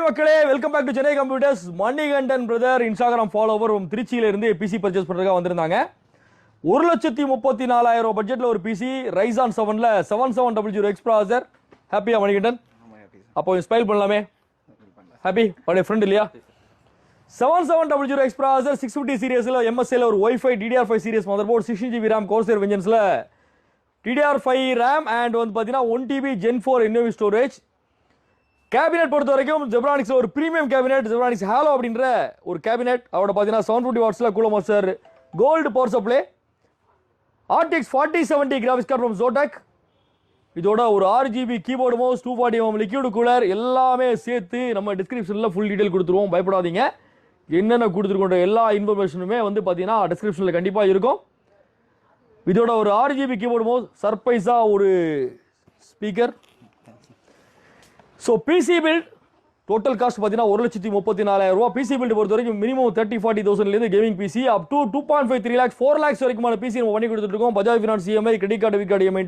மக்களே, welcome back to Chennai computers. Manikandan brother Instagram follower திருச்சியில இருந்து பிசி பர்ச்சேஸ் பண்றதுக்காக வந்திருந்தாங்க. 1,34,000 பட்ஜெட்ல ஒரு பிசி ரைசான் 7ல 7700X ப்ராசஸர். ஹாப்பியா மணிகண்டன்? அப்போ ஸ்பைல் பண்ணலாமே. ஹாப்பி பழைய ஃப்ரெண்ட் இல்லையா? 7700X ப்ராசஸர் 650 சீரிஸ்ல MSIல ஒரு Wi-Fi DDR5 series motherboard 16GB RAM Corsair Vengeanceல DDR5 RAM and வந்து பாத்தீங்கன்னா 1TB Gen 4 NVMe storage. Cabinet பொறுத்த வரைக்கும் ஜெப்ரானிக்ஸ்ல ஒரு பிரீமியம் கேபினெட் ஜெப்ரானிக்ஸ் ஹாலோ அப்படின்ற ஒரு கேபினெட். அவரோட பார்த்தீங்கன்னா 750 வாட்ஸ்ல cooler master gold power supply RTX 4070 graphics card from Zotac. இதோட ஒரு 6GB keyboard mouse 240mm liquid cooler எல்லாமே சேர்த்து நம்ம டிஸ்கிரிப்ஷனில் ஃபுல் டீடைல் கொடுத்துருவோம். பயப்படாதீங்க, என்னென்ன கொடுத்துருக்கோன்ற எல்லா இன்ஃபர்மேஷனுமே வந்து பார்த்தீங்கன்னா டிஸ்கிரிப்ஷனில் கண்டிப்பாக இருக்கும். இதோட ஒரு 6GB கீபோர்டு மவுஸ், சர்ப்ரைஸாக ஒரு speaker. So PC build total cost பார்த்தீங்கன்னா 1,34,000 ரூபா. பிசி பில்ட் பொறுத்த வரைக்கும் minimum 30,000-40,000 gaming PC up to 2.5-3 lakhs 4 lakhs வரைக்குமான பிசி நம்ம பண்ணி கொடுத்துருக்கோம். Bajaj finance EMI, credit card, week card EMI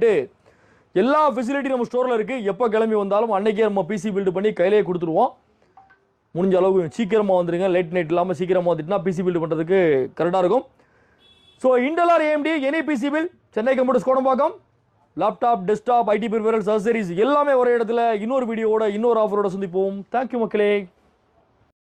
எல்லா ஃபெசிலிட்டி நம்ம ஸ்டோரில் இருக்குது. எப்போ கிளம்பி வந்தாலும் அன்னைக்கே நம்ம பிசி பில்டு பண்ணி கையிலே கொடுத்துருவோம். முடிஞ்ச அளவுக்கு சீக்கிரமாக வந்துடுங்க, லேட் நைட் இல்லாமல் சீக்கிரமாக வந்துட்டுனா பிசி பில்டு பண்ணுறதுக்கு கரெக்டாக இருக்கும். So Intel or AMD any PC build Chennai computers Kodambakkam. Laptop, desktop, IT peripherals, accessories எல்லாமே ஒரே இடத்துல. இன்னொரு வீடியோவோட இன்னொரு ஆஃபரோட சந்திப்போம். தேங்க்யூ மக்களே.